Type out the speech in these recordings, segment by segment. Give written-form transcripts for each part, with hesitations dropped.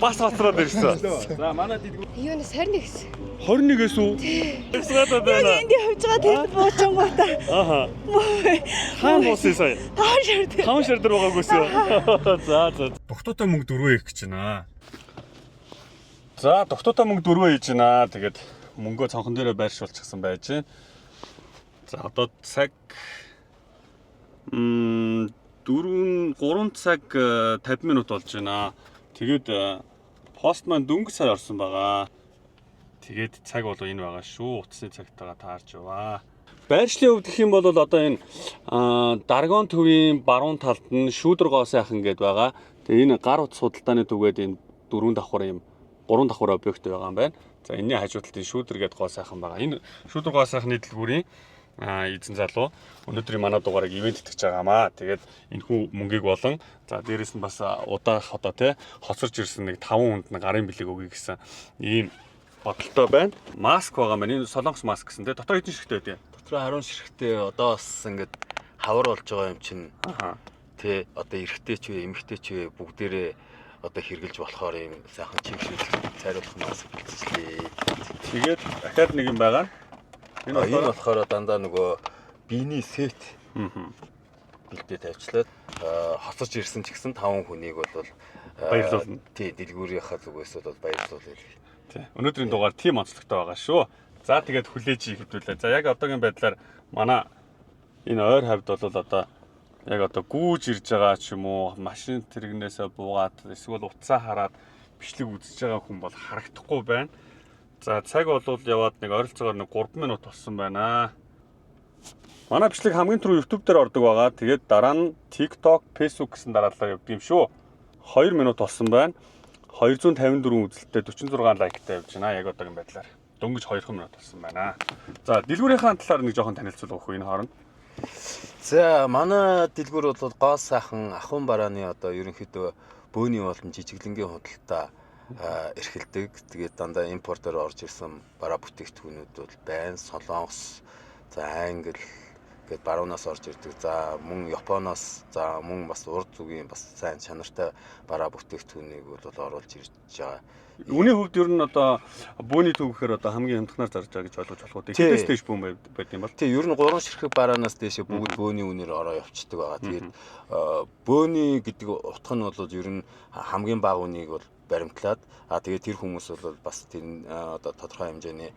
бас гоцроод ирсэн. За манай дэлгүүр Юунаас 21 гэсэн. 21-ээс үү? Ирсгээд байна. Энд явж байгаа тэнд буучингуудаа. Аха. Хаан буусан сая. Таун шар дээр байгаагүйсэн. За. Тогтоотой мөнгө 4 их гэж байна. За, тогтоотой мөнгө 4 хийж байна. Тэгээд мөнгөө цонхон дээрээ байршуулчихсан байж байна. За, одоо цаг 3 цаг 50 минут болж байна. Тэгээд постман дөнгөж сая орсон байгаа. Тэгээд цаг бол энэ байгаа шүү. Утасны цагтайгаа таарч яваа. Байршлын хувьд гэх юм бол одоо энэ Даргон төвийн баруун талд нь шүүдэр гоо сайхан гэдээ байгаа. Тэгээ энэ гар утас худалдааны төвгээд энэ 4 давхар юм 3 давхар объект байгаа юм байна. За энэний хажуу талд энэ шүүдэр гэдэг гоо сайхан байгаа. Энэ шүүдэр гоо сайхны дэлгүүрийн эзэн залуу өнөөдрийн манай дугаарыг ивент итгэж байгаамаа. Тэгээд энэхүү мөнгийг болон за дээрэс нь бас удаах одоо тий хоцорж ирсэн нэг 5 хүнд нь гарын бэлэг өгье гэсэн ийм бодолтой байна. Маск байгаа маань энэ солонгос маск гэсэн тий дотор хэдэн ширхтэй байдیں۔ Дотроо 10 ширхтэй одоо бас ингээд хавар болж байгаа юм чинь. Тий одоо эрэгтэй ч вэ эмэгтэй ч вэ бүгдээрээ одоо хэрглэж болохоор юм сайхан чимшил цайруулах маск бэлтжлээ. Тэгээд дахиад нэг юм байгаа. Энэ болохоор дандаа нөгөө биений сет бэлдээ тавьчлаад хоцорж ирсэн ч гэсэн 5 хүнийг бол баярлуулна. Тий дэлгүүрийнхаа зүгээс бол баярлуулъя. Тий. Өнөөдрийн дугаар тийм онцлогтой байгаа шүү. За тэгээд хүлээж хэвдүүлээ. За яг одоогийн байдлаар манай энэ ойр хавьд бол одоо яг одоо гүүж ирж байгаа ч юм уу машин тэрэгнээсээ буугаад эсвэл утсаа хараад бичлэг үзэж байгаа хүн бол харагдахгүй байна. За цаг бол яваад нэг ойролцоогоор нэг 3 минут болсон байна. Манай бичлэг хамгийн түрүү YouTube дээр ордог байгаа. Тэгээд дараа нь TikTok, Facebook гэсэн дараалал явдаг юм шүү. 2 минут болсон байна. 254 үзэлттэй 46 лайктай явж байна. Яг одоогийн байдлаар дөнгөж 2 минут болсон байна. За дэлгүүрийнхаа талаар нэг жоохон танилцуулах уу энэ хооронд. За манай дэлгүүр бол гоо сайхан ахын барааны одоо ерөнхийдөө бөөний болон жижиглэнгийн худалдаа эрхэлдэг. Тэгээд дандаа импортоор орж ирсэн бараа бүтээгдэхүүнүүд бол байна. Солонгос, за Англи гээд баруунаас орж ирдэг. За мөн Японоос, за мөн бас урд зүгийн бас сайн чанартай бараа бүтээгдэхүүнийг бол оруулж ирж байгаа. Үүний хувьд ер нь одоо бөөний төв гэхээр одоо хамгийн хямдхнаар зарж байгаа гэж ойлгож болох уу? Хэдээс дэш бүүн байд юм бол. Тий, ер нь 3 ширхэг бараанаас дээшээ бүгд бөөний үнээр ороо явцдаг байгаа. Тэгээд бөөний гэдэг утга нь бол ер нь хамгийн бага үнийг бол баримтлаад тэгээд тэр хүмүүс бол бас тэр одоо тодорхой хэмжээний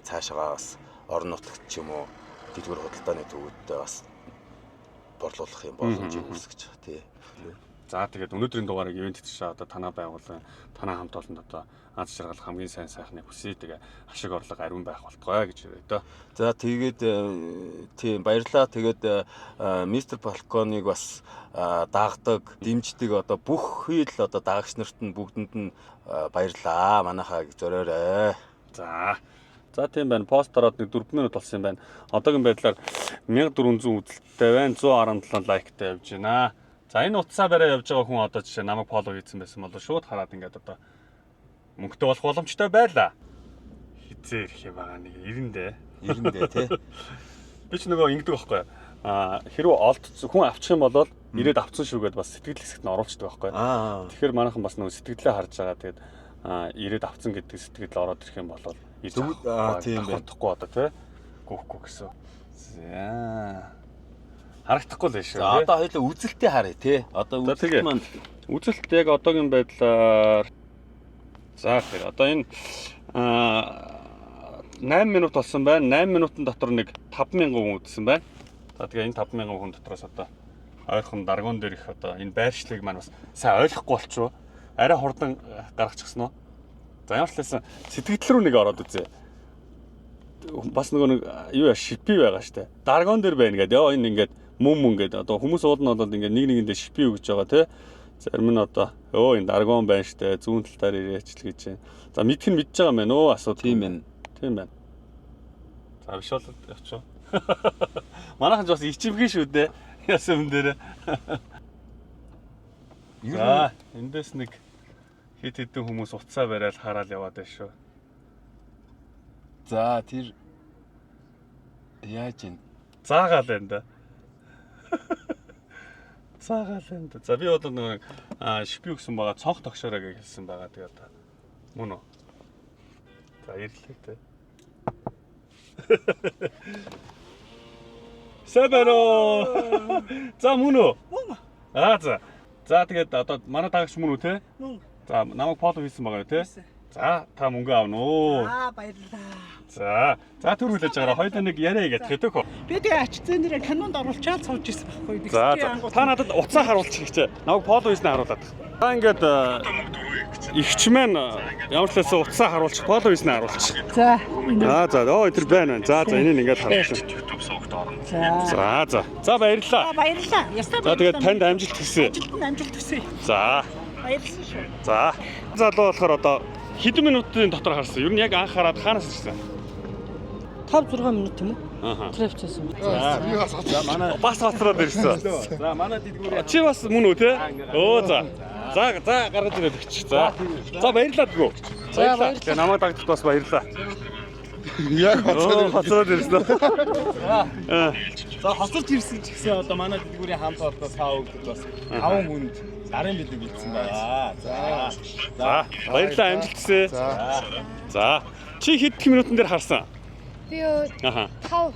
цаашаа бас орон нутагт ч юм уу дэлгүүр худалдааны төвөдөө бас борлуулах юм боломжийг үүсгэж байгаа тий. За тэгээд өнөөдрийн дугаарыг ивент хийчихээ одоо танаа байгуулсан танаа хамт олонд одоо аз жаргал хамгийн сайн сайхныг хүсье. Тэгээ ашиг орлого ариун байх болтугай гэж хэлээ дөө. За тэгээд тийм баярлалаа. Тэгээд мистер Балконыг бас дагдаг, дэмждэг одоо бүх хил одоо дагагч нарт нь бүгдэнд нь баярлалаа. Манайхаа зориорой. За тийм байна. Пост ороод нэг 4 минут болсон юм байна. Одоогийн байдлаар 1400 үзэлттэй байна. 117 лайктай явж байна. За энэ утсаа барай явж байгаа хүн одоо жишээ намайг фоллоу хийсэн байсан бол шууд хараад ингээд одоо мөнгөтэй болох боломжтой байлаа. Хизээ ирэх юм байгаа нэг 90 тий. Би ч нөгөө ингэдэг байхгүй. Хэрвээ олдсон хүн авчих юм бол ирээд авцсан шүүгээд бас сэтгэл хэсэгт нь оруулцдаг байхгүй. Тэгэхээр манайхан бас нөгөө сэтгэлдээ харж байгаа. Тэгээд ирээд авцсан гэдэг сэтгэл ороод ирэх юм бол тийм байхгүй одоо тий. Гүүхгүй гэсэн. За харагдахгүй л байна шүү. За одоо хоёул үзэлтээ харъя тий. Одоо үзэлт маань үзэлт яг одоогийн байдлаар за тэгэхээр одоо энэ 8 минут болсон байна. 8 минутын дотор нэг 5000 хүн үзсэн байна. За тэгээ энэ 5000 хүн дотроос одоо ойрхон даргуун дээр их одоо энэ байршлыг маань бас сайн ойлгохгүй болчихоо. Арай хурдан гаргачихсан уу? За ямар ч хэлсэн сэтгэл рүү нэг ороод үзье. Бас нөгөө нэг юу шипи байгаа штэ. Даргуун дээр байна гэдэг. Яа энэ ингээд мөн гэдэг. Одоо хүмүүс уулна бол ингээд нэг нэгэндээ шипи өгж байгаа тий. Зарим нь одоо энэ даргуун байна штэ. Зүүн талаар ирээч л гэж байна. За мэдэх нь мэдж байгаа юм байна өө асуудал. Тийм байна. За биш бол явчих. Манайхан ч бас ичимхэн шүү дээ. Яасан юм дээр. Эндээс нэг хэд хэдэн хүмүүс уцаа барайл хараад яваад байна шүү. За тэр яаж юм? Заагаал энэ да. Цаагаал юм да. За би одоо нэг шипи өгсөн байгаа цонх тогшоорой гэж хэлсэн байгаа. Тэгээ одоо мөн үү? За ирлээ тэ. Сэбэро. За мөн үү? Мөн. За. За тэгээд одоо манай дагагч мөн үү те? Мөн. За намайг фото хийсэн байгаа юу те? За та мөнгө авна уу? Баярлалаа. За түр хүлээж байгаараа хоёул нэг яриа гэж хэдэг хөө. Би тэгээ ач зээн нэрээ канонд оруулчаад сууж ирсэн байхгүй би. За та надад уцаа харуулчих гэж. Намайг фото хийснээр харуулдаг. За ингээд ихч маань ямар ч лээс уцаа харуулчих, фото хийснээр харуулчих. За. За тэр байна. За энэ ингээд харуулчих. За. За баярлалаа. Баярлалаа. Ястаа За тэгээд танд амжилт хүсье. амжилт хүсье. За. Баярлалаа шүү. За. Залуу болохоор одоо хэдэн минутын дотор харсан. Ер нь яг анх хараад хаанаас ирсэн? 5-6 минут юм уу? Аха. Трэвчсэн. За манай бас хоцроод ирсэн. За манай дэлгүүрээ. Чи бас мөн үү те? Өө за. За гаргаж ирээд өгч. За. За баярлалаа дгүү. Баярлалаа. Тэгээ намайг дагдахт бас баярлалаа. Яг хоцроод ирсэн. За хоцорч ирсэн ч гэсэн одоо манай дэлгүүрийн хамт одоо саа өгдөг бас 5 хүнд гарын бэлэг бэлдсэн байгаа. За баярлалаа амжилт хүсье. За. Чи хэдэн минутын дээр харсан? Би Аха. 5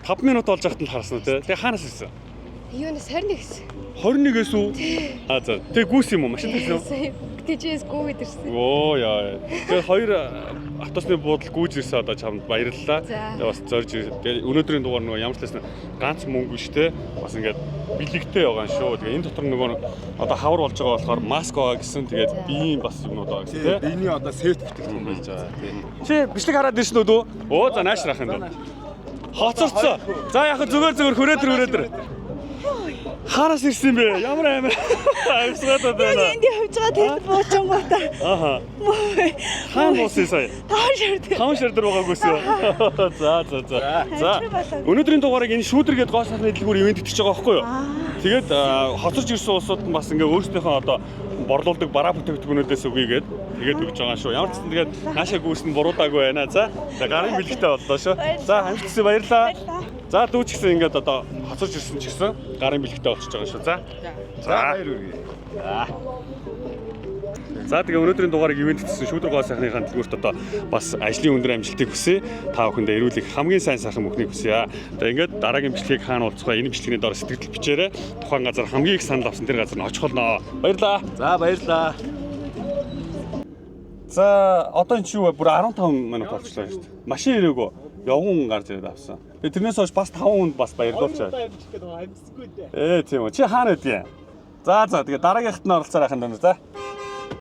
5 минут болж байхад нь харсан те. Тэгээ хаанаас ирсэн? юунаас 21-с. 21-ээс үү? За. Тэгээ гүйс юм уу? Машин ирсэн үү? Тэжээс гүйд ирсэн. Оо яа. Тэгээ хоёр автобусны буудал гүйж ирсэн одоо чамд баярлалаа. За. Тэгээ бас зорж тэгээ өнөөдрийн дугаар нөгөө ямар ч байсан ганц мөнгө биш те. Бас ингээд бэлэгтэй байгаа шүү. Тэгээ энэ дотор нөгөө одоо хавар болж байгаа болохоор маск байгаа гэсэн тэгээд биеийн бас юмнууд байгаа гэсэн те. Биений одоо сефт бүтээгдэхүүн болж байгаа тийм. Чи бичлэг хараад ирсэн үү? Оо за наашрах юм даа. Хоцорцсон. За яг зүгээр хүрээдэр. Хараас ирсэн бэ? Ямар аймаа. Авсгаад байна. Энд явж байгаа тэнд буучсан гоо та. Аха. Хаан буусан сая. Хаан шир дээр байгаагүйсээ. За. Өнөөдрийн дугаарыг энэ шүүдэр гээд гоо сахны дэлгүүр ивент итгэж байгаа байхгүй юу? Тэгээд хоцорж ирсэн улсууд нь бас ингээ өөрсдийнхөө одоо борлуулдаг бараа бүтээгдэхүүнүүдээс өгье тэгээд өгж байгаа шүү. Ямар ч гэсэн тэгээд наашаа гүйсэн буруудаагүй байна. За. Гарын бэлэгтэй боллоо шүү. За хамт гэсэн баярлаа. За дүү ч гэсэн ингээд одоо хоцорж ирсэн ч гэсэн гарын бэлэгтэй болчихж байгаа шүү. За. Баяр үргээ. За тэгээ өнөөдрийн дугаарыг ивент хийсэн шүүдэр гоо сайхныхаа дэлгүүрт одоо бас ажлын өндөр амжилтыг хүсье. Та бүхэндээ эрүүл их хамгийн сайн сайхан бүхнийг хүсье. Одоо ингээд дараагийн бичлэгийг хаана уулзах вэ? Энэ бичлэгийн доор сэтгэл бичээрэй. Тухайн газар хамгийн их санал авсан тэр газар нь очих болно. Баярлаа. За баярлаа. За одоо энэ чи юу вэ? Бүр 15 минут болчихлоо шүү дээ. Машин ирээгүй. Явган гарч ирээд авсан. Тэгээ тэрнээс хойш бас 5 хүнд бас баярлуулчаа. Тийм үү. Чи хаана байдгийг? За тэгээ дараагийнхт нь оролцоор ахын даа. За.